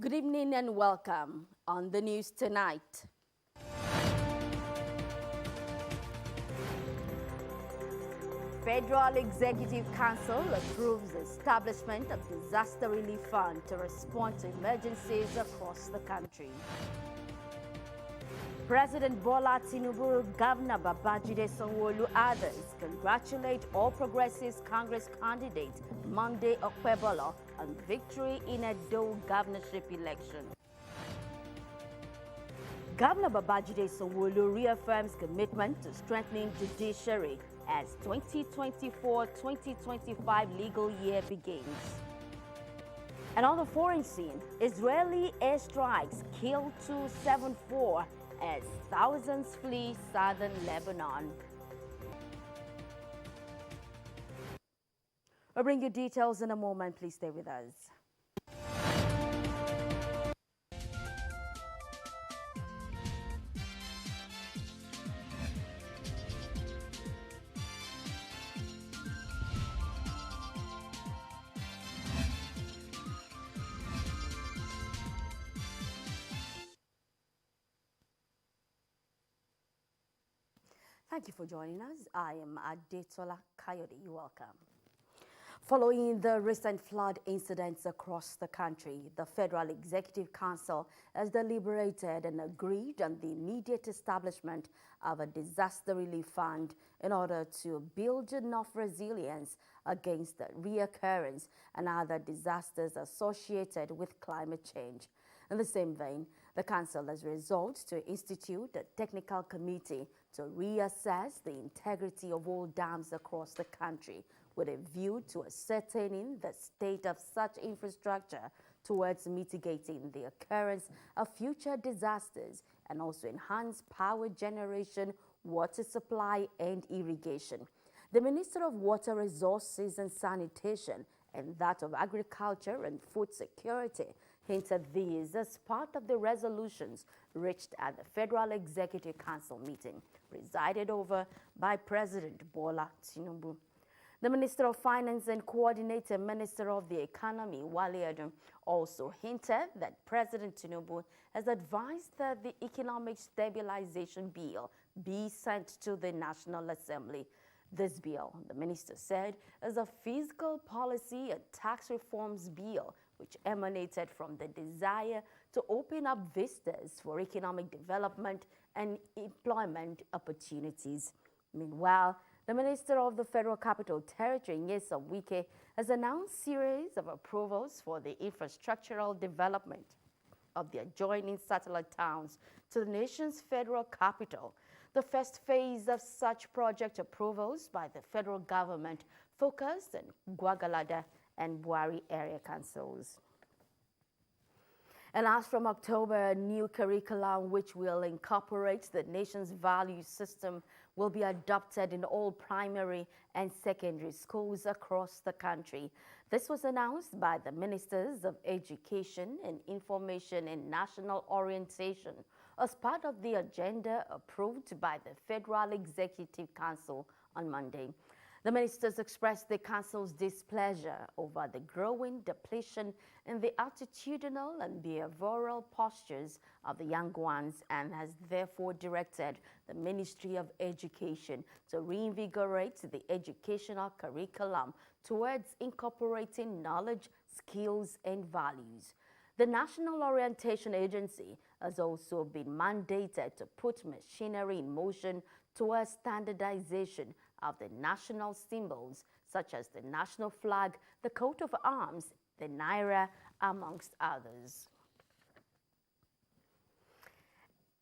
Good evening and welcome on the news tonight. Federal Executive Council approves the establishment of Disaster Relief Fund to respond to emergencies across the country. President Bola Tinubu, Governor Babajide Sanwo-Olu, others congratulate All Progressives Congress candidate Monday Okpebolo on victory in a Edo governorship election. Governor Babajide Sanwo-Olu reaffirms commitment to strengthening judiciary as 2024-2025 legal year begins. And on the foreign scene, Israeli airstrikes kill 274 as thousands flee southern Lebanon. I'll bring you details in a moment. Please stay with us. Thank you for joining us. I am Adetola Kayode. You're welcome. Following the recent flood incidents across the country, the Federal Executive Council has deliberated and agreed on the immediate establishment of a disaster relief fund in order to build enough resilience against the reoccurrence and other disasters associated with climate change. In the same vein, the Council has resolved to institute a technical committee to reassess the integrity of all dams across the country with a view to ascertaining the state of such infrastructure towards mitigating the occurrence of future disasters and also enhance power generation, water supply, and irrigation. The Minister of Water Resources and Sanitation and that of Agriculture and Food Security hinted these as part of the resolutions reached at the Federal Executive Council meeting presided over by President Bola Tinubu. The Minister of Finance and Coordinator Minister of the Economy, Wale Edun, also hinted that President Tinubu has advised that the Economic Stabilization Bill be sent to the National Assembly. This bill, the minister said, is a fiscal policy and tax reforms bill which emanated from the desire to open up vistas for economic development and employment opportunities. Meanwhile, the Minister of the Federal Capital Territory, Nyesom Wike, has announced a series of approvals for the infrastructural development of the adjoining satellite towns to the nation's federal capital. The first phase of such project approvals by the federal government focused on Gwagwalada and Buhari area councils. And as from October, a new curriculum which will incorporate the nation's value system will be adopted in all primary and secondary schools across the country. This was announced by the Ministers of Education and Information and National Orientation as part of the agenda approved by the Federal Executive Council on Monday. The ministers expressed the council's displeasure over the growing depletion in the attitudinal and behavioral postures of the young ones and has therefore directed the Ministry of Education to reinvigorate the educational curriculum towards incorporating knowledge, skills, and values. The National Orientation Agency has also been mandated to put machinery in motion towards standardization of the national symbols such as the national flag, the coat of arms, the naira, amongst others.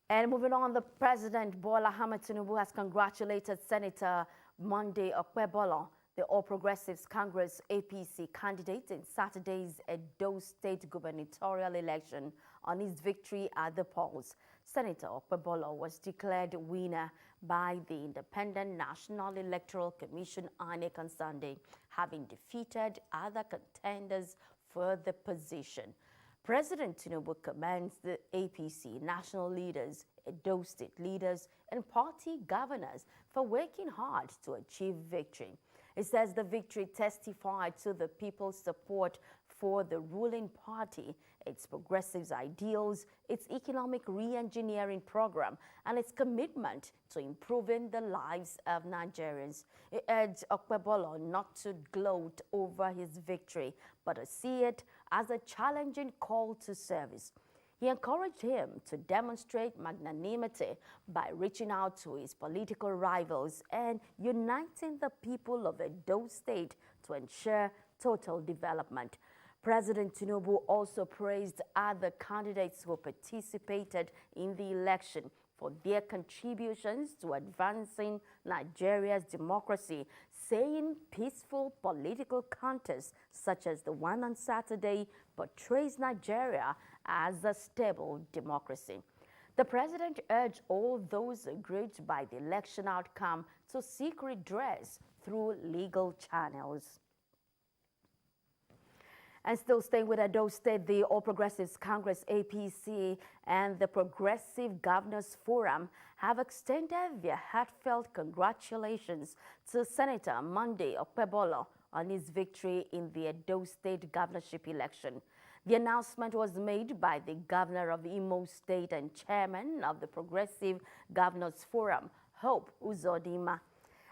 And moving on, the President Bola Ahmed Tinubu has congratulated Senator Monday Okpebholo, the All Progressives Congress APC candidate in Saturday's Edo State gubernatorial election, on his victory at the polls. Senator Okpebholo was declared winner by the Independent National Electoral Commission INEC on Sunday, having defeated other contenders for the position. President Tinubu commends the APC national leaders, Edo State leaders, and party governors for working hard to achieve victory. It says the victory testified to the people's support for the ruling party, its progressive ideals, its economic re-engineering program, and its commitment to improving the lives of Nigerians. It urged Okpebholo not to gloat over his victory, but to see it as a challenging call to service. He encouraged him to demonstrate magnanimity by reaching out to his political rivals and uniting the people of Edo State to ensure total development. President Tinubu also praised other candidates who participated in the election for their contributions to advancing Nigeria's democracy, saying peaceful political contests such as the one on Saturday portrays Nigeria as a stable democracy. The president urged all those aggrieved by the election outcome to seek redress through legal channels. And still staying with Edo State, the All Progressives Congress APC and the Progressive Governors Forum have extended their heartfelt congratulations to Senator Monday Okpebholo on his victory in the Edo State governorship election. The announcement was made by the governor of Imo State and chairman of the Progressive Governors Forum, Hope Uzodinma.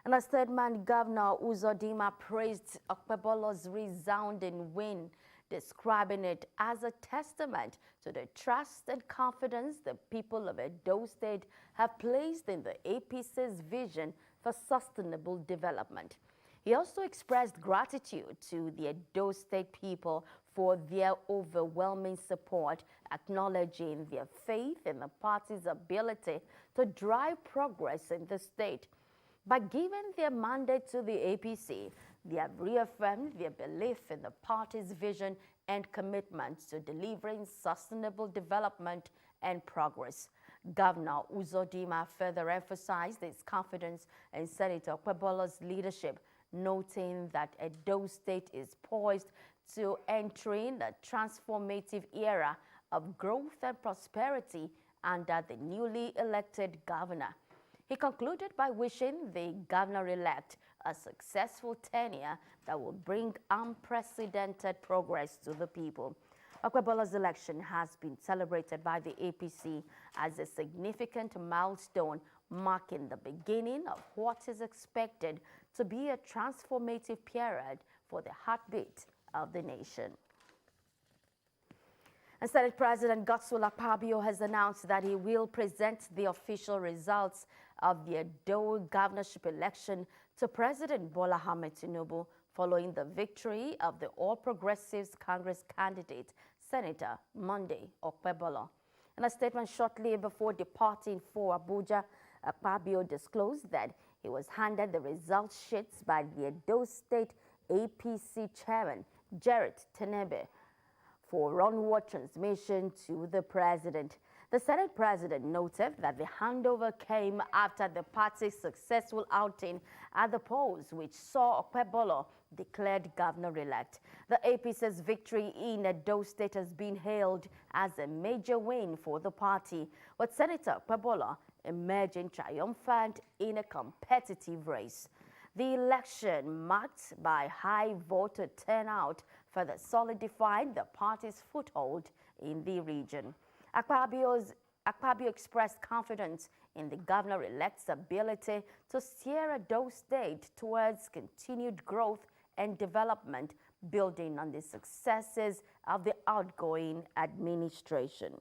And as third-man Governor Uzodinma praised Okpebholo's resounding win, describing it as a testament to the trust and confidence the people of Edo State have placed in the APC's vision for sustainable development. He also expressed gratitude to the Edo State people for their overwhelming support, acknowledging their faith in the party's ability to drive progress in the state. By giving their mandate to the APC, they have reaffirmed their belief in the party's vision and commitment to delivering sustainable development and progress. Governor Uzodinma further emphasized his confidence in Senator Okpebholo's leadership, noting that Edo State is poised to entering a transformative era of growth and prosperity under the newly elected governor. He concluded by wishing the governor-elect a successful tenure that will bring unprecedented progress to the people. Okpebholo's election has been celebrated by the APC as a significant milestone, marking the beginning of what is expected to be a transformative period for the heartbeat of the nation. And Senate President Godswill Akpabio has announced that he will present the official results of the Edo governorship election to President Bola Ahmed Tinubu following the victory of the All Progressives Congress candidate, Senator Monday Okpebholo. In a statement shortly before departing for Abuja, Akpabio disclosed that he was handed the results sheets by the Edo State APC chairman, Jarrett Tenebe, for onward transmission to the president. The Senate president noted that the handover came after the party's successful outing at the polls, which saw Okpebholo declared governor-elect. The APC's victory in Edo State has been hailed as a major win for the party, with Senator Okpebholo emerging triumphant in a competitive race. The election, marked by high voter turnout, further solidified the party's foothold in the region. Akpabio expressed confidence in the governor-elect's ability to steer Edo State towards continued growth and development, building on the successes of the outgoing administration.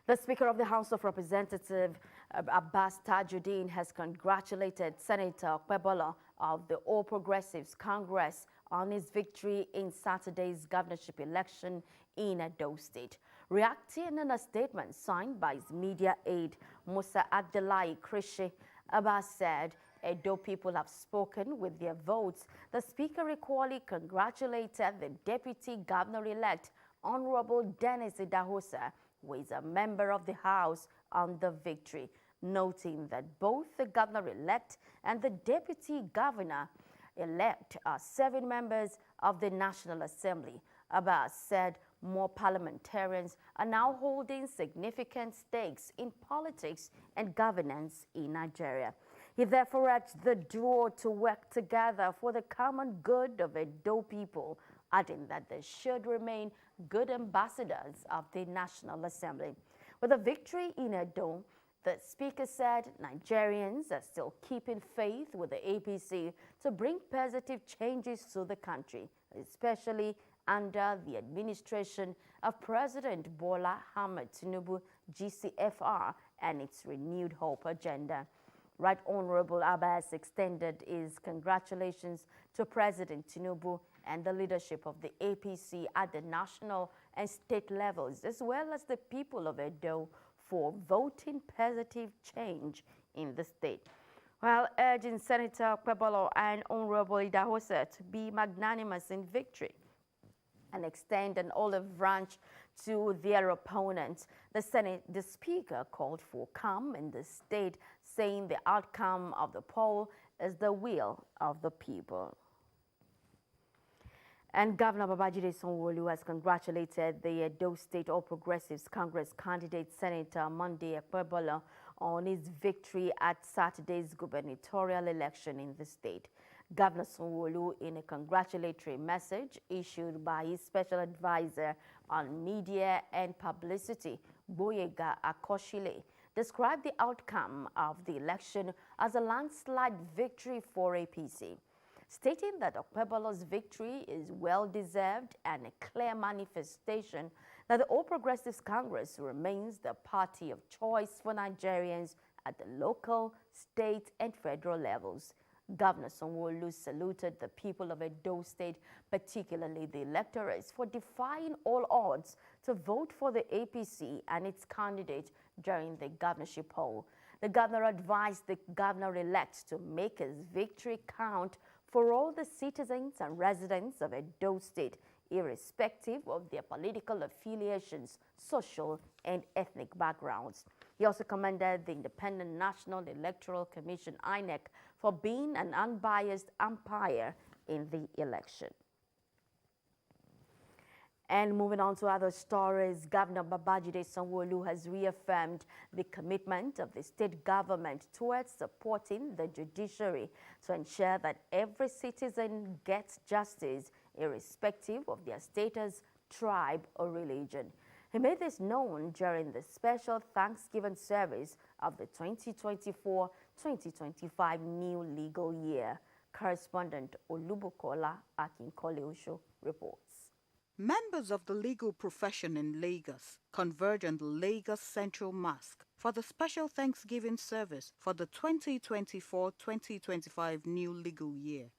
The Speaker of the House of Representatives, Abbas Tajuddin, has congratulated Senator Okpebholo of the All Progressives Congress on his victory in Saturday's governorship election in Edo State. Reacting in a statement signed by his media aide, Musa Abdullahi Krishi, Abbas said, Edo people have spoken with their votes. The speaker equally congratulated the deputy governor-elect, Honorable Dennis Idahosa, who is a member of the House, on the victory, noting that both the governor-elect and the deputy governor-elect are serving members of the National Assembly. Abbas said more parliamentarians are now holding significant stakes in politics and governance in Nigeria. He therefore urged the duo to work together for the common good of Edo people, adding that they should remain good ambassadors of the National Assembly. With a victory in Edo, the speaker said Nigerians are still keeping faith with the APC to bring positive changes to the country, especially under the administration of President Bola Ahmed Tinubu, GCFR, and its renewed hope agenda. Right Honorable Abbas extended his congratulations to President Tinubu and the leadership of the APC at the national and state levels, as well as the people of Edo, for voting positive change in the state, while urging Senator Okpebholo and Honorable Idahosa to be magnanimous in victory and extend an olive branch to their opponents. The Speaker called for calm in the state, saying the outcome of the poll is the will of the people. And Governor Babajide Sanwo-Olu has congratulated the Edo State All Progressives Congress candidate Senator Monday Okpebholo on his victory at Saturday's gubernatorial election in the state. Governor Sanwo-Olu, in a congratulatory message issued by his special advisor on media and publicity, Boyega Akoshile, described the outcome of the election as a landslide victory for APC, stating that Okpebholo's victory is well-deserved and a clear manifestation that the All Progressives Congress remains the party of choice for Nigerians at the local, state, and federal levels. Governor Sanwo-Olu saluted the people of Edo State, particularly the electors, for defying all odds to vote for the APC and its candidate during the governorship poll. The governor advised the governor-elect to make his victory count for all the citizens and residents of Edo State, irrespective of their political affiliations, social and ethnic backgrounds. He also commended the Independent National Electoral Commission, INEC, for being an unbiased umpire in the election. And moving on to other stories, Governor Babajide Sanwo-Olu has reaffirmed the commitment of the state government towards supporting the judiciary to ensure that every citizen gets justice, irrespective of their status, tribe, or religion. He made this known during the special Thanksgiving service of the 2024-2025 new legal year. Correspondent Olubukola Akinkole-Osho reports. Members of the legal profession in Lagos converge on the Lagos Central Mosque for the special Thanksgiving service for the 2024-2025 new legal year.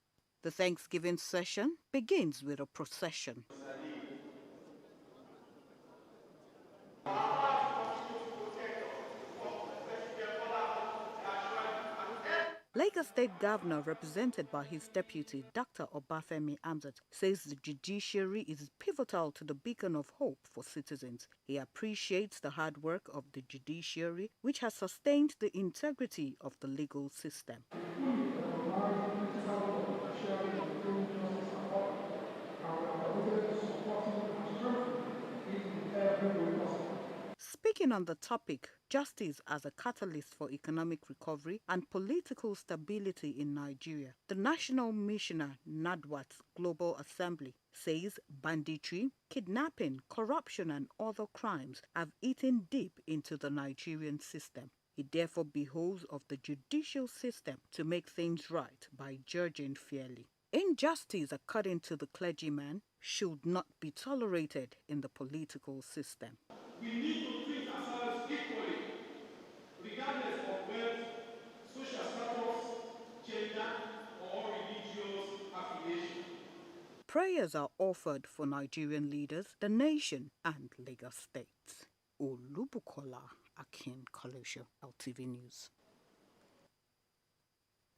The Thanksgiving session begins with a procession. Lagos State Governor, represented by his deputy, Dr. Obafemi Hamzat, says the judiciary is pivotal to the beacon of hope for citizens. He appreciates the hard work of the judiciary, which has sustained the integrity of the legal system. Speaking on the topic, justice as a catalyst for economic recovery and political stability in Nigeria, the National Missioner, NADWAT's Global Assembly, says banditry, kidnapping, corruption and other crimes have eaten deep into the Nigerian system. It therefore behoves of the judicial system to make things right by judging fairly. Injustice, according to the clergyman, should not be tolerated in the political system. We need to treat ourselves equally, regardless of wealth, social status, gender, or religious affiliation. Prayers are offered for Nigerian leaders, the nation, and Lagos State. Olubukola Akin Kolusho, LTV News.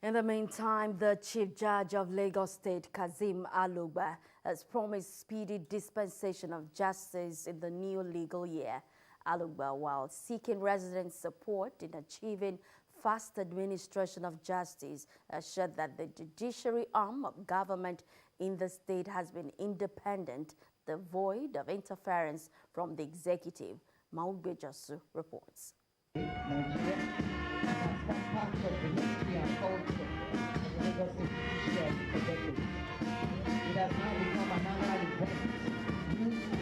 In the meantime, the Chief Judge of Lagos State, Kazeem Alugba, has promised speedy dispensation of justice in the new legal year. Alugba, while seeking resident support in achieving fast administration of justice, assured that the judiciary arm of government in the state has been independent, devoid of interference from the executive. Maugbe Jasu reports. Nigeria has been part of the history and culture of the Lagos State judiciary for decades. It has now become an annual event.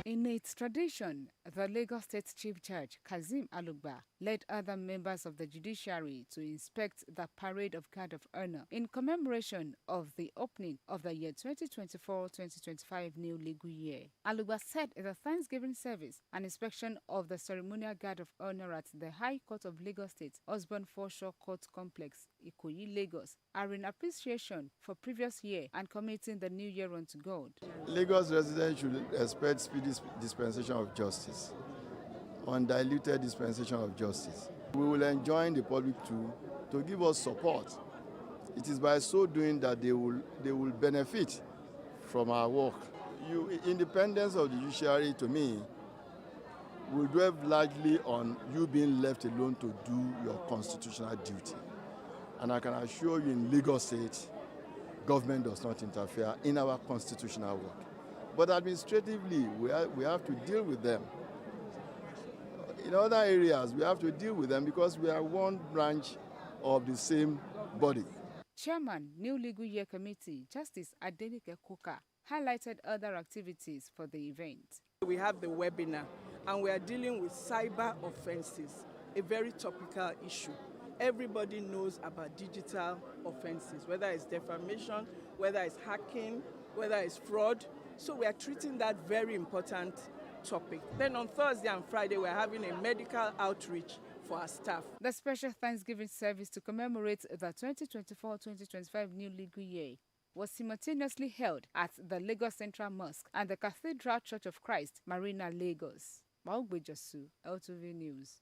In its tradition, the Lagos State Chief Judge, Kazeem Alugba, led other members of the judiciary to inspect the Parade of Guard of Honor in commemoration of the opening of the year 2024-2025 new legal year. Alugba said in the Thanksgiving service, an inspection of the ceremonial Guard of Honor at the High Court of Lagos State, Osborn Foreshore Court Complex, Ikoyi, Lagos, are in appreciation for previous year and committing the new year unto God. Lagos residents should expect speedy dispensation of justice, undiluted dispensation of justice. We will enjoin the public to give us support. It is by so doing that they will benefit from our work. Independence of the judiciary, to me, will dwell largely on you being left alone to do your constitutional duty. And I can assure you, in Lagos State, government does not interfere in our constitutional work. But administratively, we have to deal with them. In other areas, we have to deal with them because we are one branch of the same body. Chairman, New Legal Year Committee, Justice Adenike Koka, highlighted other activities for the event. We have the webinar, and we are dealing with cyber offenses, a very topical issue. Everybody knows about digital offenses, whether it's defamation, whether it's hacking, whether it's fraud. So we are treating that very important topic. Then on Thursday and Friday, we're having a medical outreach for our staff. The special Thanksgiving service to commemorate the 2024-2025 new legal year was simultaneously held at the Lagos Central Mosque and the Cathedral Church of Christ, Marina, Lagos. Maugbe Jasu, LTV News.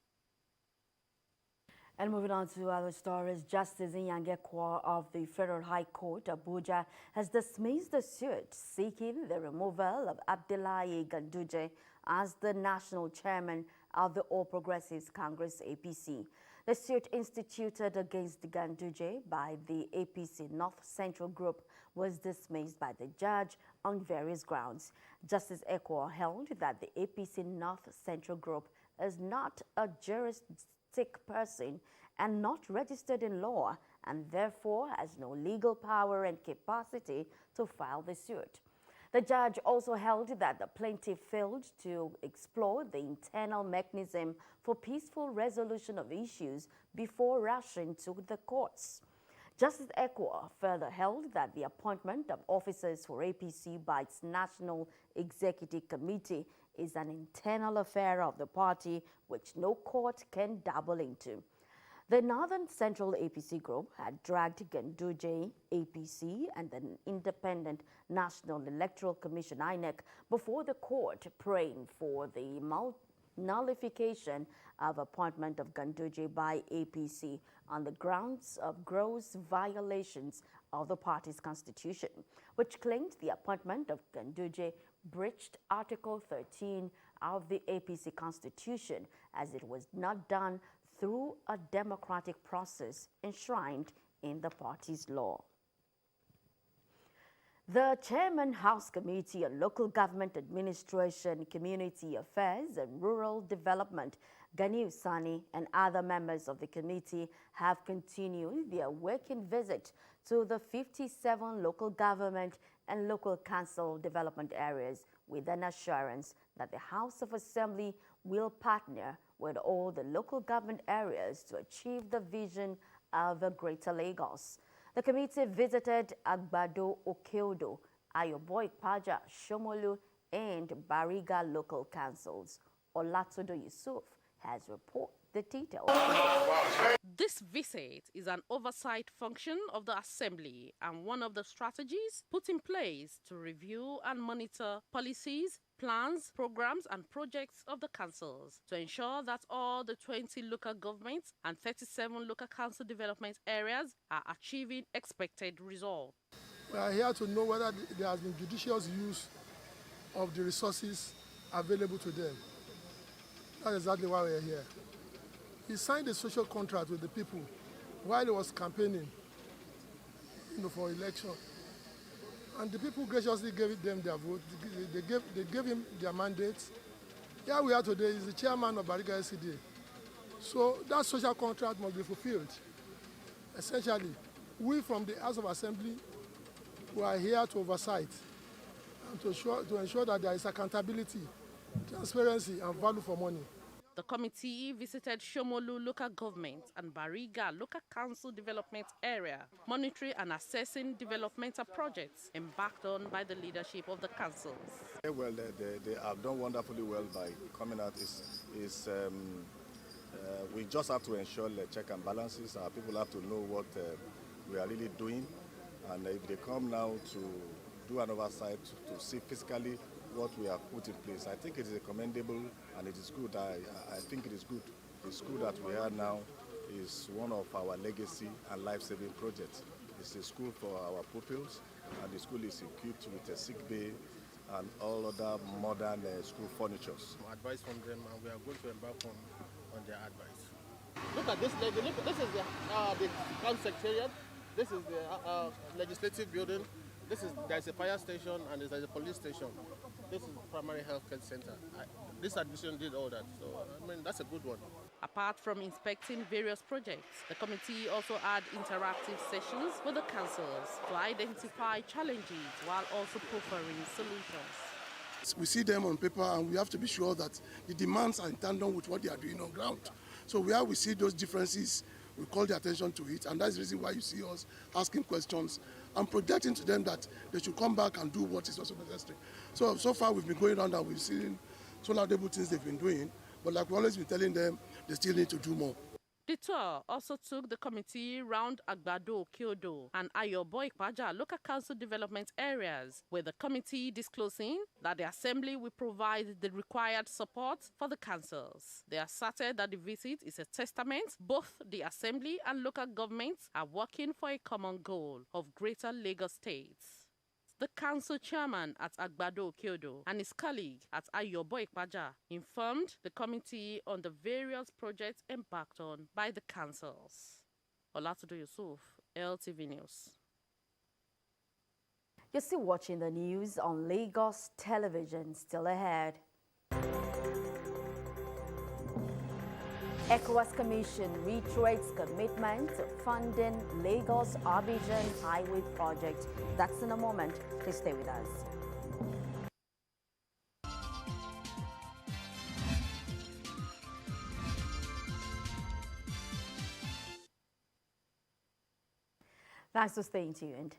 And moving on to other stories, Justice Inyang Ekwo of the Federal High Court, Abuja, has dismissed the suit seeking the removal of Abdullahi Ganduje as the national chairman of the All Progressives Congress, APC. The suit instituted against Ganduje by the APC North Central Group was dismissed by the judge on various grounds. Justice Ekwo held that the APC North Central Group is not a juristic person and not registered in law, and therefore has no legal power and capacity to file the suit. The judge also held that the plaintiff failed to explore the internal mechanism for peaceful resolution of issues before rushing to the courts. Justice Ekwo further held that the appointment of officers for APC by its National Executive Committee is an internal affair of the party which no court can dabble into. The Northern Central APC group had dragged Ganduje, APC, and the Independent National Electoral Commission, INEC, before the court, praying for the nullification of appointment of Ganduje by APC on the grounds of gross violations of the party's constitution, which claimed the appointment of Ganduje breached Article 13 of the APC constitution, as it was not done through a democratic process enshrined in the party's law. The Chairman House Committee on Local Government Administration, Community Affairs and Rural Development, Ganiu Sani, and other members of the committee have continued their working visit to the 57 local government and local council development areas with an assurance that the House of Assembly will partner with all the local government areas to achieve the vision of a Greater Lagos. The committee visited Agbado Okeodo, Ayobo Ipaja, Shomolu, and Bariga local councils. Olatodo Yusuf has reported the details. This visit is an oversight function of the Assembly and one of the strategies put in place to review and monitor policies, plans, programs and projects of the councils to ensure that all the 20 local governments and 37 local council development areas are achieving expected results. We are here to know whether there has been judicious use of the resources available to them. That's exactly why we are here. He signed a social contract with the people while he was campaigning, for election. And the people graciously gave them their vote. They gave him their mandate. Here we are today, he's the chairman of Bariga SCDA. So that social contract must be fulfilled. Essentially, we from the House of Assembly, we are here to oversight and to ensure that there is accountability, transparency, and value for money. The committee visited Shomolu local government and Bariga local council development area, monitoring and assessing developmental projects embarked on by the leadership of the councils. Well, they have done wonderfully well by coming out. We just have to ensure the check and balances. Our people have to know what we are really doing. And if they come now to do an oversight, to see physically what we have put in place, I think it is commendable and it is good. I think it is good. The school that we are now is one of our legacy and life-saving projects. It's a school for our pupils, and the school is equipped with a sick bay and all other modern school furniture. Advice from them, and we are going to embark on their advice. Look at this lady. Look, this is the council secretariat. This is the legislative building. There's a fire station and there's a police station. This is primary health care center. This administration did all that, so I mean that's a good one. Apart from inspecting various projects, the committee also had interactive sessions with the councils to identify challenges while also proffering solutions. We see them on paper and we have to be sure that the demands are in tandem with what they are doing on ground. So where we see those differences, we call the attention to it, and that's the reason why you see us asking questions and projecting to them that they should come back and do what is also necessary. So far we've been going around and we've seen so laudable things they've been doing, but like we've always been telling them, they still need to do more. The tour also took the committee round Agbado, Kyodo, and Ayobo Ikpaja local council development areas, with the committee disclosing that the assembly will provide the required support for the councils. They asserted that the visit is a testament both the assembly and local governments are working for a common goal of greater Lagos states. The council chairman at Agbado Kyodo and his colleague at Ayobo Ikpaja informed the committee on the various projects embarked on by the councils. Olatudo Yusuf, LTV News. You're still watching the news on Lagos Television. Still ahead. ECOWAS Commission reiterates commitment to funding Lagos-Abidjan Highway Project. That's in a moment. Please stay with us. Thanks for staying tuned.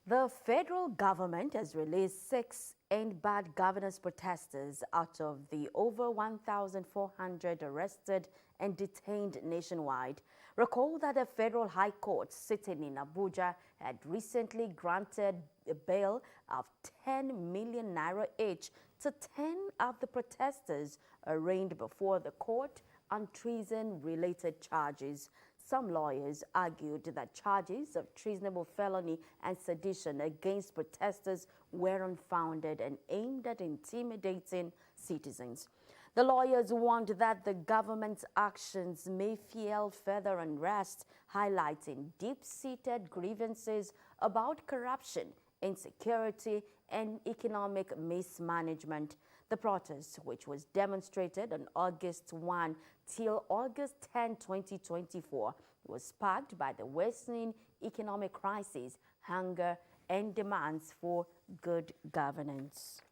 The federal government has released 6 End Bad Governance protesters out of the over 1,400 arrested and detained nationwide. Recall that the Federal High Court sitting in Abuja had recently granted a bail of 10 million naira each to 10 of the protesters arraigned before the court on treason-related charges. Some lawyers argued that charges of treasonable felony and sedition against protesters were unfounded and aimed at intimidating citizens. The lawyers warned that the government's actions may fuel further unrest, highlighting deep-seated grievances about corruption, insecurity, and economic mismanagement. The protest, which was demonstrated on August 1 till August 10, 2024, was sparked by the worsening economic crisis, hunger, and demands for good governance.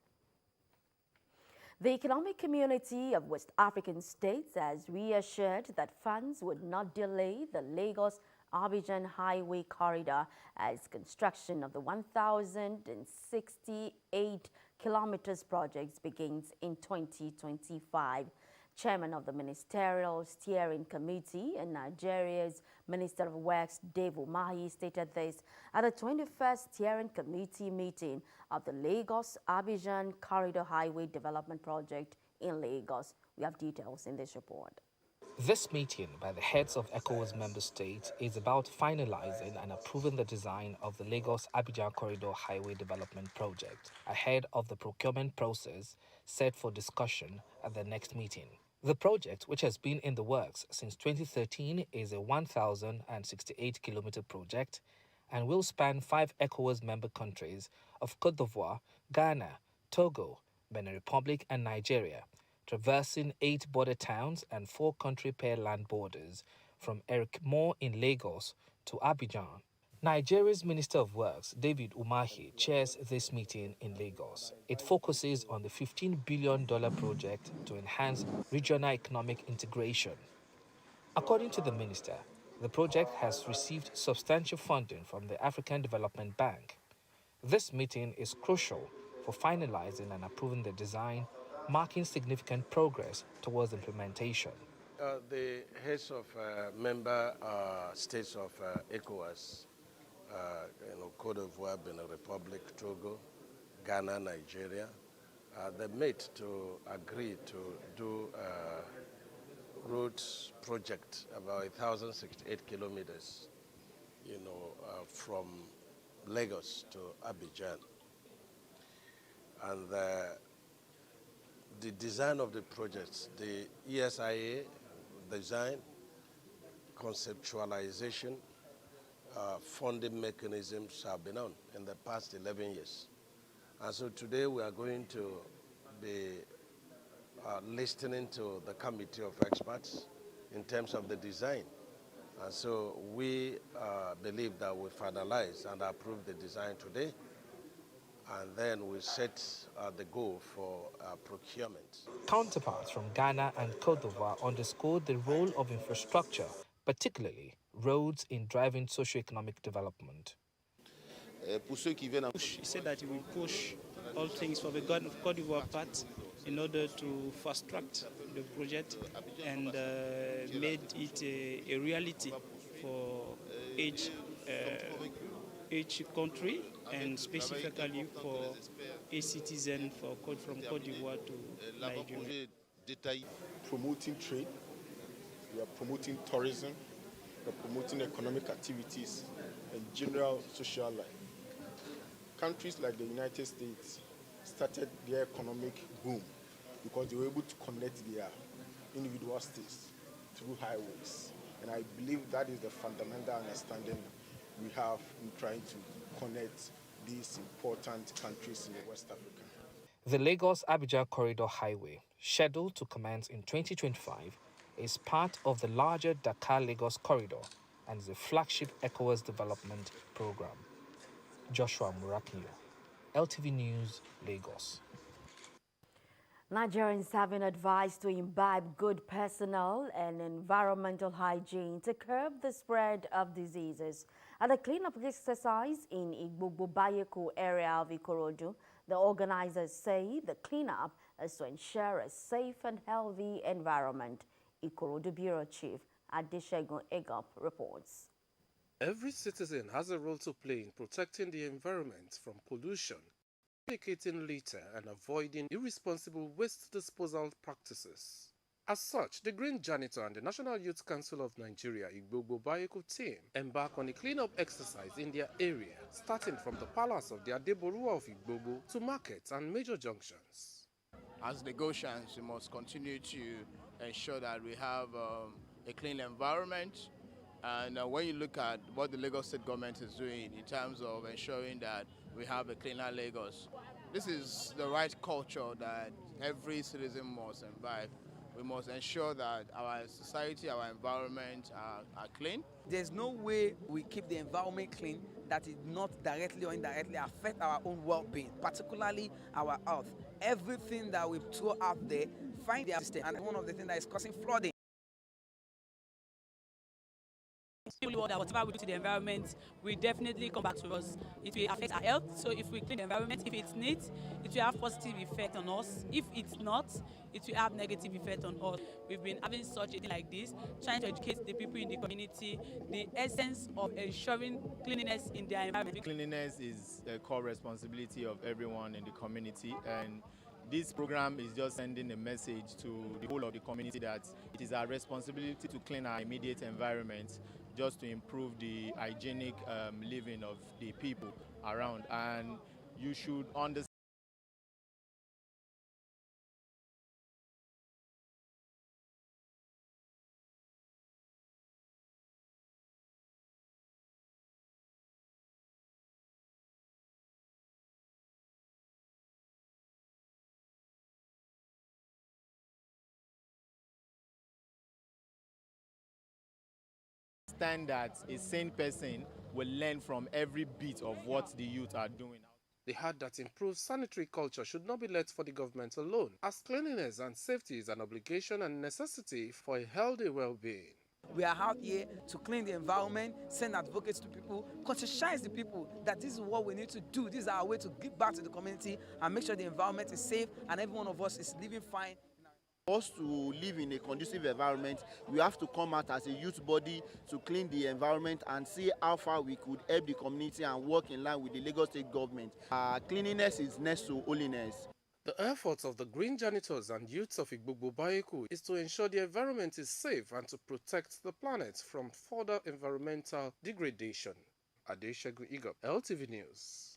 The Economic Community of West African States has reassured that funds would not delay the Lagos-Abidjan Highway Corridor as construction of the 1,068 kilometers project begins in 2025. Chairman of the Ministerial Steering Committee and Nigeria's Minister of Works, Dave Umahi, stated this at the 21st Steering Committee meeting of the Lagos-Abidjan Corridor Highway Development Project in Lagos. We have details in this report. This meeting by the heads of ECOWAS member states is about finalizing and approving the design of the Lagos-Abidjan Corridor Highway Development Project ahead of the procurement process set for discussion at the next meeting. The project, which has been in the works since 2013, is a 1,068-kilometer project and will span 5 ECOWAS member countries of Côte d'Ivoire, Ghana, Togo, Benin Republic and Nigeria, traversing 8 border towns and 4 country pair land borders from Eric Moore in Lagos to Abidjan. Nigeria's Minister of Works, David Umahi, chairs this meeting in Lagos. It focuses on the $15 billion project to enhance regional economic integration. According to the minister, the project has received substantial funding from the African Development Bank. This meeting is crucial for finalizing and approving the design, marking significant progress towards implementation. The heads of member states of ECOWAS, Côte d'Ivoire, Benin Republic, Togo, Ghana, Nigeria, they met to agree to do a road project about 1,068 kilometers, from Lagos to Abidjan. And the design of the projects, the ESIA design, conceptualization, funding mechanisms have been on in the past 11 years. And so today we are going to be listening to the committee of experts in terms of the design. And so we believe that we finalize and approve the design today, and then we set the goal for procurement. Counterparts from Ghana and Côte d'Ivoire underscored the role of infrastructure, particularly roads, in driving socio-economic development. He said that he will push all things for the Côte d'Ivoire part in order to fast-track the project and made it a reality for each country, and specifically for a citizen from Côte d'Ivoire to Nigeria. Promoting trade, we are promoting tourism, we are promoting economic activities and general social life. Countries like the United States started their economic boom because they were able to connect their individual states through highways. And I believe that is the fundamental understanding we have in trying to connect these important countries in West Africa. The Lagos-Abidjan Corridor Highway, scheduled to commence in 2025, is part of the larger Dakar-Lagos Corridor and is a flagship ECOWAS development program. Joshua Murakinyo, LTV News, Lagos. Nigerians have been advised to imbibe good personal and environmental hygiene to curb the spread of diseases. At a cleanup exercise in Igbogbo-Bayeko area of Ikorodu, the organizers say the cleanup is to ensure a safe and healthy environment. Ikorodu Bureau Chief Adesegun Egop reports. Every citizen has a role to play in protecting the environment from pollution, eradicating litter and avoiding irresponsible waste disposal practices. As such, the Green Janitor and the National Youth Council of Nigeria Igbogbo-Bayeko team embark on a cleanup exercise in their area, starting from the palace of the Adeboruwa of Igbogbo to markets and major junctions. As Lagosians, we must continue to ensure that we have a clean environment. And when you look at what the Lagos State government is doing in terms of ensuring that we have a cleaner Lagos, this is the right culture that every citizen must imbibe. We must ensure that our society, our environment are clean. There's no way we keep the environment clean that it not directly or indirectly affect our own well-being, particularly our health. Everything that we throw out there find their system, and one of the things that is causing flooding. that whatever we do to the environment will definitely come back to us. It will affect our health. So if we clean the environment, if it's neat, it will have positive effect on us. If it's not, it will have negative effect on us. We've been having such a thing like this, trying to educate the people in the community the essence of ensuring cleanliness in their environment. Cleanliness is a core responsibility of everyone in the community, and this program is just sending a message to the whole of the community that it is our responsibility to clean our immediate environment just to improve the hygienic living of the people around. And you should understand that a sane person will learn from every bit of what the youth are doing. They had that improved sanitary culture should not be left for the government alone, as cleanliness and safety is an obligation and necessity for a healthy well-being. We are out here to clean the environment, send advocates to people, conscientize the people that this is what we need to do. This is our way to give back to the community and make sure the environment is safe and every one of us is living fine. For us to live in a conducive environment, we have to come out as a youth body to clean the environment and see how far we could help the community and work in line with the Lagos State government. Cleanliness is next to holiness. The efforts of the Green Janitors and youths of Igbogbo Bayeku is to ensure the environment is safe and to protect the planet from further environmental degradation. Adeshegun Igop, LTV News.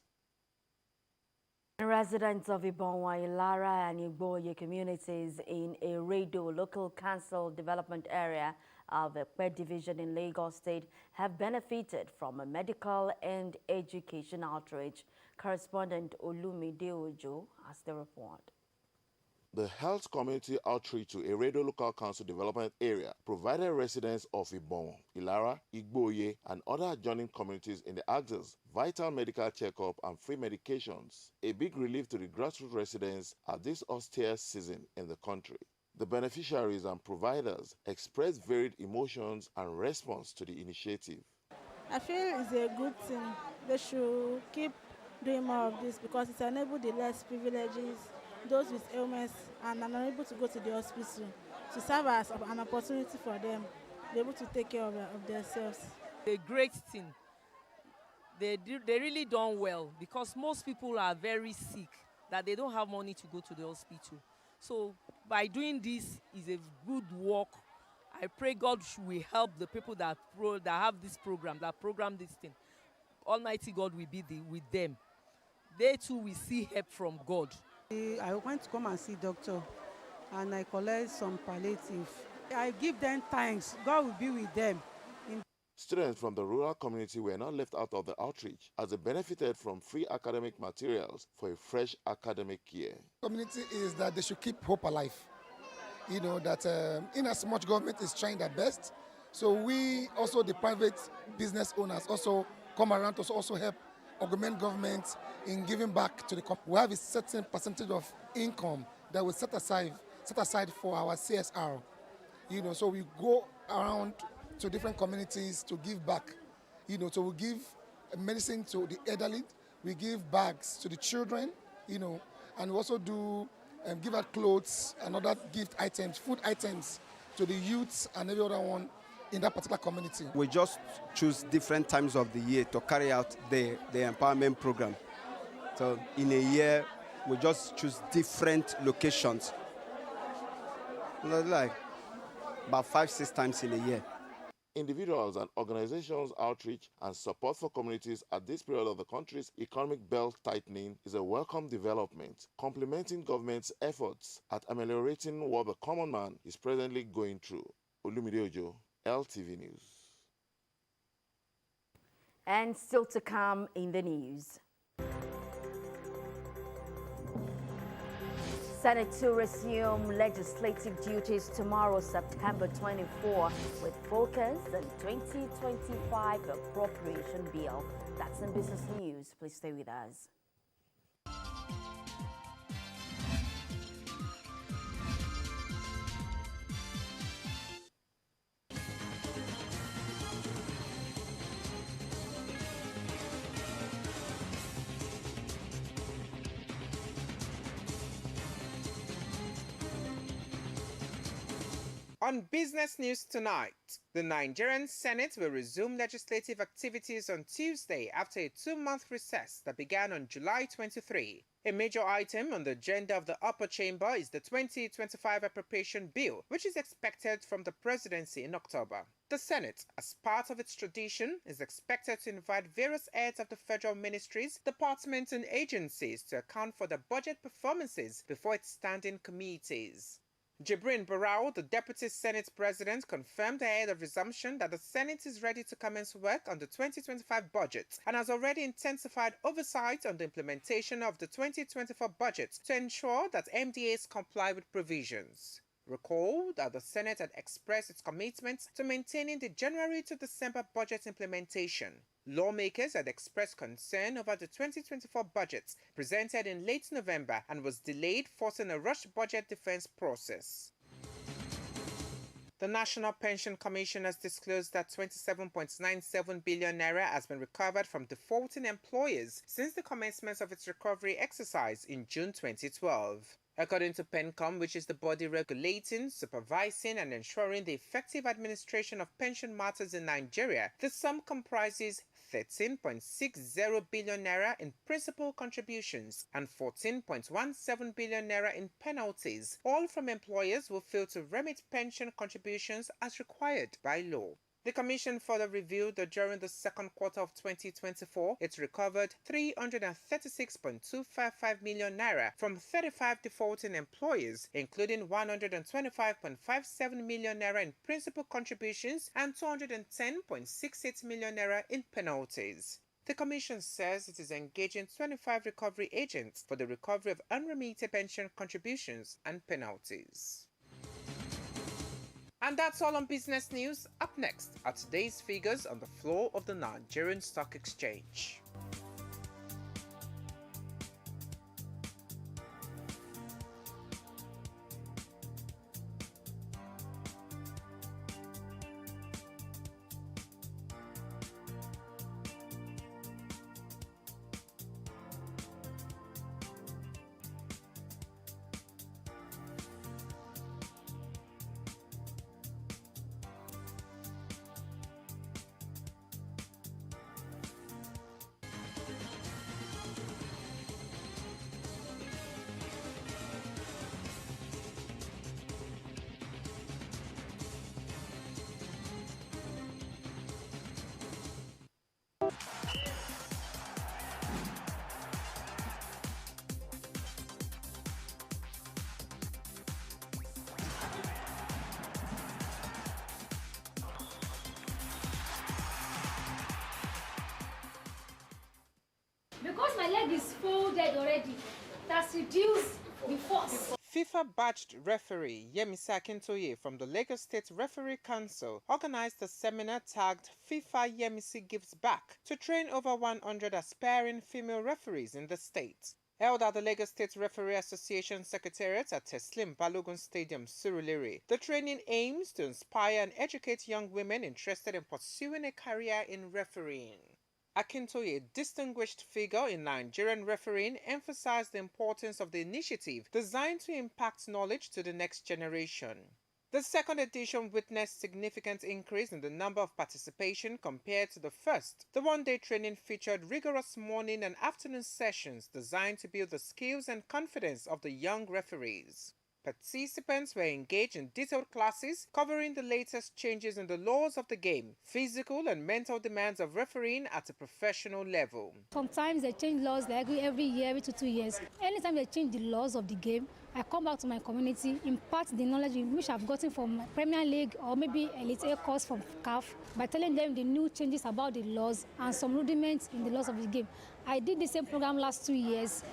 Residents of Ibonwa, Ilara and Igboye communities in Eredo local council development area of the Ekpe division in Lagos State have benefited from a medical and education outreach. Correspondent Olumide Ojo has the report. The Health Community Outreach to Eredo Local Council Development Area provided residents of Ibonwa, Ilara, Igboye, and other adjoining communities in the axis vital medical checkup and free medications, a big relief to the grassroots residents at this austere season in the country. The beneficiaries and providers expressed varied emotions and response to the initiative. I feel it's a good thing. They should keep doing more of this because it enables the less privileges, those with ailments and are unable to go to the hospital, to serve as an opportunity for them to be able to take care of themselves. A great thing. They really done well because most people are very sick that they don't have money to go to the hospital. So by doing this is a good work. I pray God will help the people that have this program, that program this thing. Almighty God will be with them. They too will see help from God. I went to come and see doctor and I collect some palliative. I give them thanks. God will be with them. Students from the rural community were not left out of the outreach as they benefited from free academic materials for a fresh academic year. Community is that they should keep hope alive. You know, that in as much government is trying their best, so we also, the private business owners, also come around to also help augment government in giving back to the company. We have a certain percentage of income that we set aside for our CSR. You know, so we go around to different communities to give back. You know, so we give medicine to the elderly, we give bags to the children, you know, and we also do give out clothes and other gift items, food items to the youths and every other one in that particular community. We just choose different times of the year to carry out the empowerment program. So in a year, we just choose different locations, like about 5-6 times in a year. Individuals and organizations' outreach and support for communities at this period of the country's economic belt tightening is a welcome development, complementing government's efforts at ameliorating what the common man is presently going through. Olumide Ojo, LTV News. And still to come in the news. Senate to resume legislative duties tomorrow, September 24, with focus on 2025 appropriation bill. That's in business news. Please stay with us. On Business News tonight, the Nigerian Senate will resume legislative activities on Tuesday after a 2-month recess that began on July 23. A major item on the agenda of the upper chamber is the 2025 appropriation bill, which is expected from the presidency in October. The Senate, as part of its tradition, is expected to invite various heads of the federal ministries, departments and agencies to account for their budget performances before its standing committees. Jibrin Barau, the Deputy Senate President, confirmed ahead of resumption that the Senate is ready to commence work on the 2025 budget and has already intensified oversight on the implementation of the 2024 budget to ensure that MDAs comply with provisions. Recall that the Senate had expressed its commitment to maintaining the January to December budget implementation. Lawmakers had expressed concern over the 2024 budget presented in late November and was delayed, forcing a rushed budget defense process. The National Pension Commission has disclosed that 27.97 billion naira has been recovered from defaulting employers since the commencement of its recovery exercise in June 2012. According to PENCOM, which is the body regulating, supervising and ensuring the effective administration of pension matters in Nigeria, the sum comprises 13.60 billion naira in principal contributions and 14.17 billion naira in penalties, all from employers who fail to remit pension contributions as required by law. The Commission further revealed that during the second quarter of 2024, it recovered 336.255 million naira from 35 defaulting employers, including 125.57 million naira in principal contributions and 210.68 million naira in penalties. The Commission says it is engaging 25 recovery agents for the recovery of unremitted pension contributions and penalties. And that's all on Business News. Up next are today's figures on the floor of the Nigerian Stock Exchange. Because my leg is folded already, that's reduced the force. FIFA-badged referee Yemisi Akintoye from the Lagos State Referee Council organized a seminar tagged FIFA Yemisi Gives Back to train over 100 aspiring female referees in the state. Held at the Lagos State Referee Association Secretariat at Teslim Balogun Stadium, Surulere, the training aims to inspire and educate young women interested in pursuing a career in refereeing. Akintoye, a distinguished figure in Nigerian refereeing, emphasized the importance of the initiative designed to impact knowledge to the next generation. The second edition witnessed significant increase in the number of participation compared to the first. The one-day training featured rigorous morning and afternoon sessions designed to build the skills and confidence of the young referees. Participants were engaged in detailed classes covering the latest changes in the laws of the game, physical and mental demands of refereeing at a professional level. Sometimes they change laws like every year, every 2 years. Anytime they change the laws of the game, I come back to my community, impart the knowledge which I've gotten from Premier League or maybe Elite A course from CAF by telling them the new changes about the laws and some rudiments in the laws of the game. I did the same program last 2 years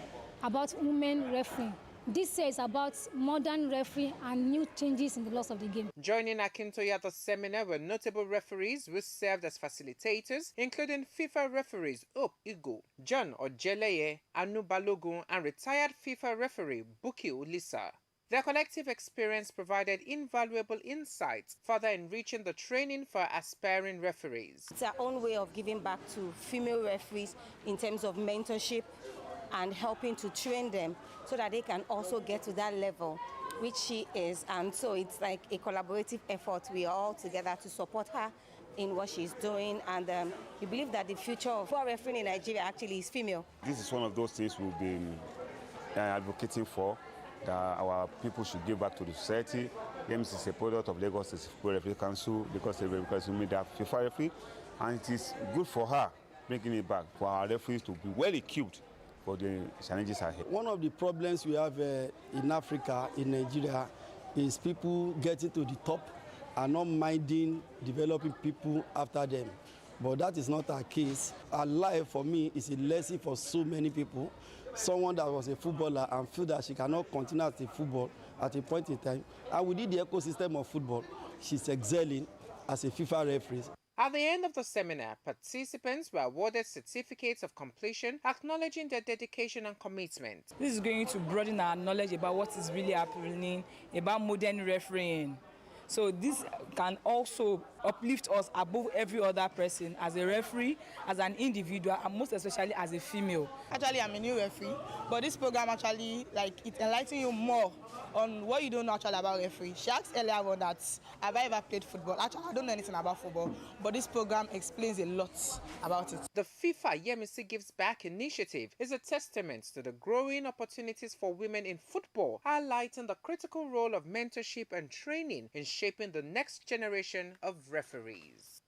about women refereeing. This is about modern refereeing and new changes in the laws of the game. Joining Akintoye at the seminar were notable referees who served as facilitators, including FIFA referees Hope Igo, John Ojeleye, Anu Balogun, and retired FIFA referee Buki Ulisa. Their collective experience provided invaluable insights, further enriching the training for aspiring referees. It's our own way of giving back to female referees in terms of mentorship and helping to train them so that they can also get to that level which she is. And so it's like a collaborative effort. We are all together to support her in what she's doing. And we believe that the future of football refereeing in Nigeria actually is female. This is one of those things we've been advocating for, that our people should give back to the society. Games is a product of Lagos State Football Referee Council, because the Referee Council made that FIFA referee, and it is good for her bringing it back, for our referees to be well equipped for the challenges ahead. One of the problems we have in Africa, in Nigeria, is people getting to the top and not minding developing people after them. But that is not our case. Our life, for me, is a lesson for so many people. Someone that was a footballer and feel that she cannot continue as a football at a point in time, and within the ecosystem of football, she's excelling as a FIFA referee. At the end of the seminar, participants were awarded certificates of completion, acknowledging their dedication and commitment. This is going to broaden our knowledge about what is really happening, about modern refereeing. So this can also uplift us above every other person as a referee, as an individual, and most especially as a female. Actually, I'm a new referee, but this program actually, it enlightens you more on what you don't know actually about referee. She asked earlier on that, have I ever played football? Actually, I don't know anything about football, but this program explains a lot about it. The FIFA Yemisi Gives Back initiative is a testament to the growing opportunities for women in football, highlighting the critical role of mentorship and training in shaping the next generation of referees.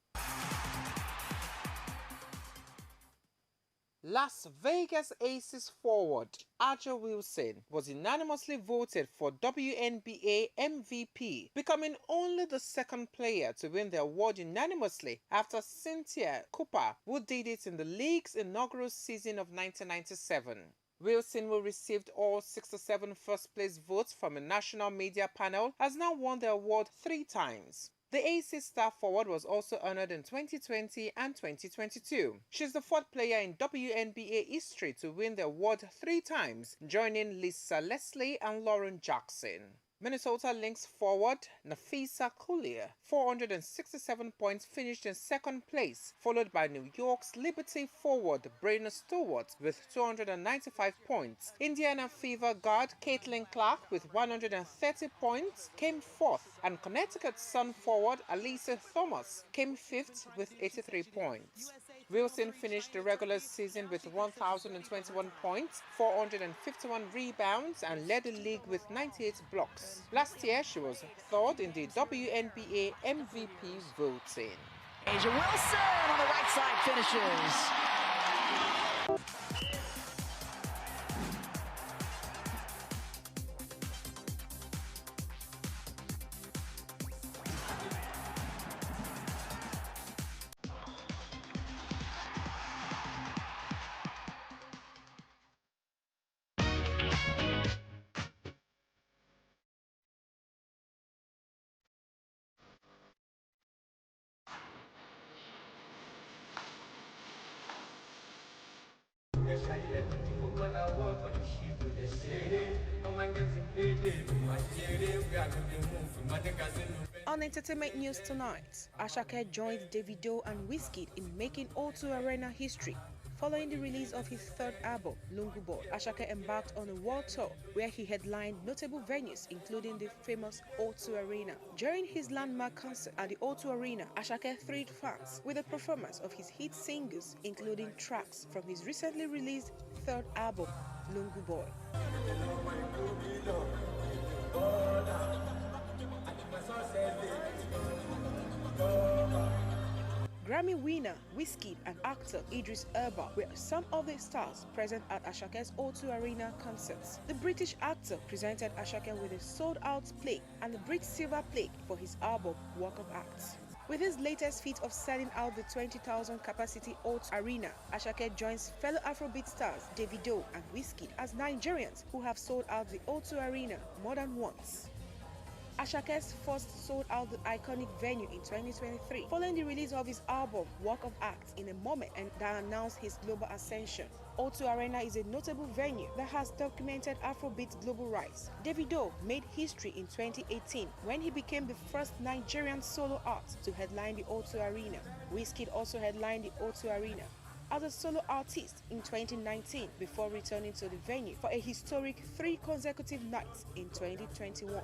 Las Vegas Aces forward Aja Wilson was unanimously voted for WNBA MVP, becoming only the second player to win the award unanimously after Cynthia Cooper, who did it in the league's inaugural season of 1997. Wilson, who received all 67 first-place votes from a national media panel, has now won the award 3 times. The Aces star forward was also honored in 2020 and 2022. She's the 4th player in WNBA history to win the award 3 times, joining Lisa Leslie and Lauren Jackson. Minnesota Lynx forward Nafisa Collier, 467 points, finished in 2nd place, followed by New York's Liberty forward Brenna Stewart with 295 points. Indiana Fever guard Caitlin Clark with 130 points came 4th, and Connecticut Sun forward Alicia Thomas came 5th with 83 points. Wilson finished the regular season with 1,021 points, 451 rebounds, and led the league with 98 blocks. Last year, she was 3rd in the WNBA MVP voting. Asia Wilson on the right side finishes. On entertainment news tonight, Asake joined Davido and Wizkid in making O2 Arena history. Following the release of his 3rd album, Lungu Boy, Asake embarked on a world tour where he headlined notable venues including the famous O2 Arena. During his landmark concert at the O2 Arena, Asake thrilled fans with a performance of his hit singles, including tracks from his recently released 3rd album, Lungu Boy. Grammy winner Wizkid and actor Idris Elba were some of the stars present at Asake's O2 Arena concerts. The British actor presented Asake with a sold-out plate and the Brit Silver plate for his album Walk of Acts. With his latest feat of selling out the 20,000 capacity O2 Arena, Asake joins fellow Afrobeat stars Davido and Wizkid as Nigerians who have sold out the O2 Arena more than once. Asake first sold out the iconic venue in 2023, following the release of his album Walk of Acts in a moment and that announced his global ascension. O2 Arena is a notable venue that has documented Afrobeat's global rise. Davido made history in 2018 when he became the first Nigerian solo act to headline the O2 Arena. Wizkid also headlined the O2 Arena. as a solo artist in 2019 before returning to the venue for a historic 3 consecutive nights in 2021.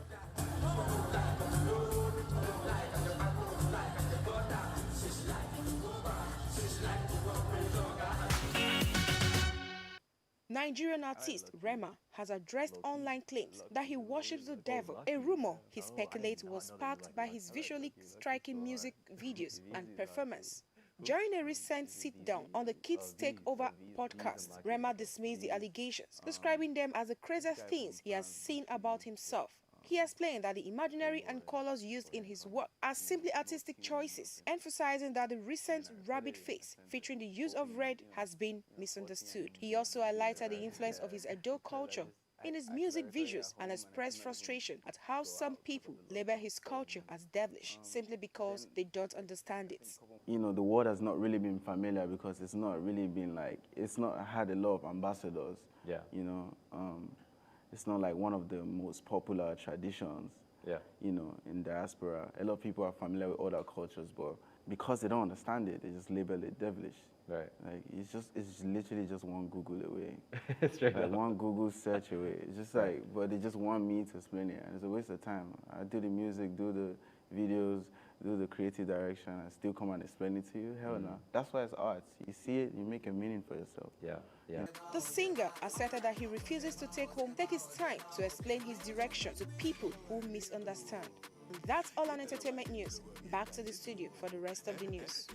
Nigerian artist Rema has addressed online claims that he worships the devil, a rumor he speculates was sparked by his visually striking music videos and performance. During a recent sit-down on the Kids Takeover podcast, Rema dismissed the allegations, describing them as the craziest things he has seen about himself. He explained that the imaginary and colors used in his work are simply artistic choices, emphasizing that the recent rabbit face featuring the use of red has been misunderstood. He also highlighted the influence of his Edo culture in his music visuals and expressed frustration at how some people label his culture as devilish simply because they don't understand it. You know, the word has not really been familiar because it's not really been like, it's not had a lot of ambassadors. Yeah. You know, it's not like one of the most popular traditions, you know, in diaspora. A lot of people are familiar with other cultures, but because they don't understand it, they just label it devilish. Right. Like, it's literally just one Google away. Straight like up. one Google search away. It's just like, but they just want me to explain it, and it's a waste of time. I do the music, do the videos, do the creative direction, and still come and explain it to you? Hell no. That's why it's art. You see it, you make a meaning for yourself. Yeah. The singer asserted that he refuses to take his time to explain his direction to people who misunderstand. That's all on entertainment news. Back to the studio for the rest of the news.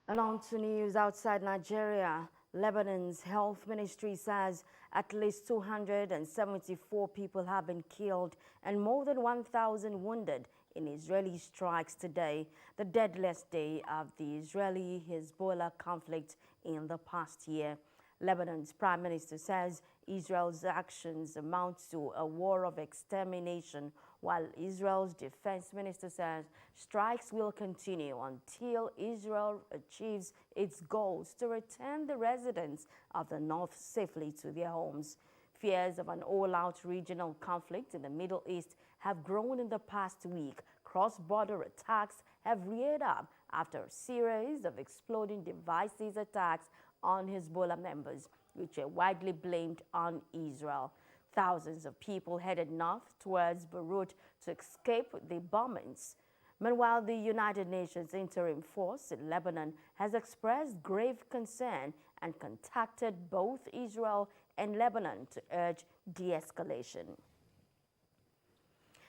And on to news outside Nigeria. Lebanon's health ministry says at least 274 people have been killed and more than 1,000 wounded in Israeli strikes today, the deadliest day of the Israeli-Hezbollah conflict in the past year. Lebanon's prime minister says Israel's actions amount to a war of extermination, while Israel's defense minister says strikes will continue until Israel achieves its goals to return the residents of the north safely to their homes. Fears of an all-out regional conflict in the Middle East have grown in the past week. Cross-border attacks have reared up after a series of exploding devices attacks on Hezbollah members, which are widely blamed on Israel. Thousands of people headed north towards Beirut to escape the bombings. Meanwhile, the United Nations interim force in Lebanon has expressed grave concern and contacted both Israel and Lebanon to urge de-escalation.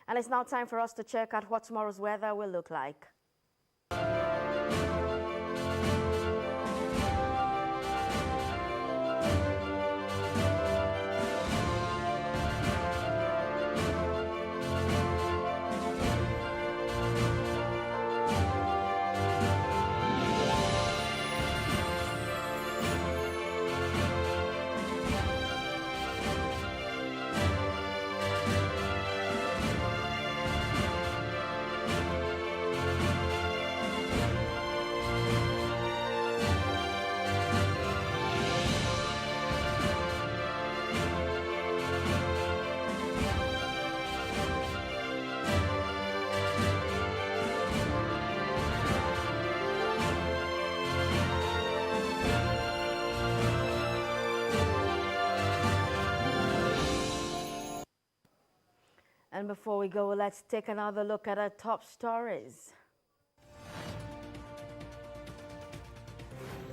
And it's now time for us to check out what tomorrow's weather will look like. And before we go, let's take another look at our top stories.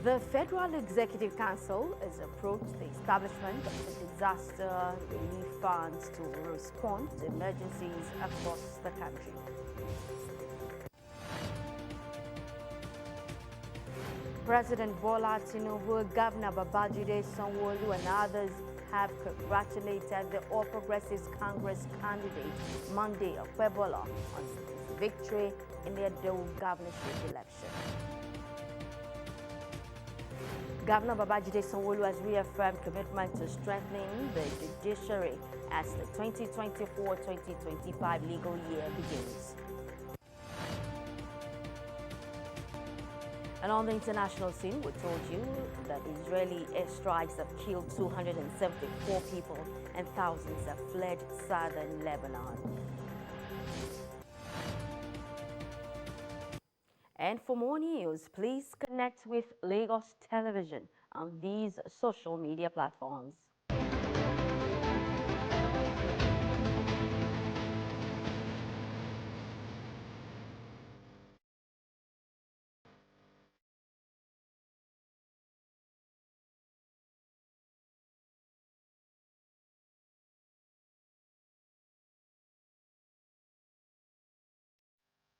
The Federal Executive Council has approved the establishment of the disaster relief funds to respond to emergencies across the country. President Bola Tinubu, Governor Babajide Sanwo-Olu and others have congratulated the All Progressives Congress candidate Monday Okpebola on his victory in the Edo governorship election. Governor Babajide Sanwo-Olu has reaffirmed commitment to strengthening the judiciary as the 2024-2025 legal year begins. And on the international scene, we told you that Israeli airstrikes have killed 274 people and thousands have fled southern Lebanon. And for more news, please connect with Lagos Television on these social media platforms.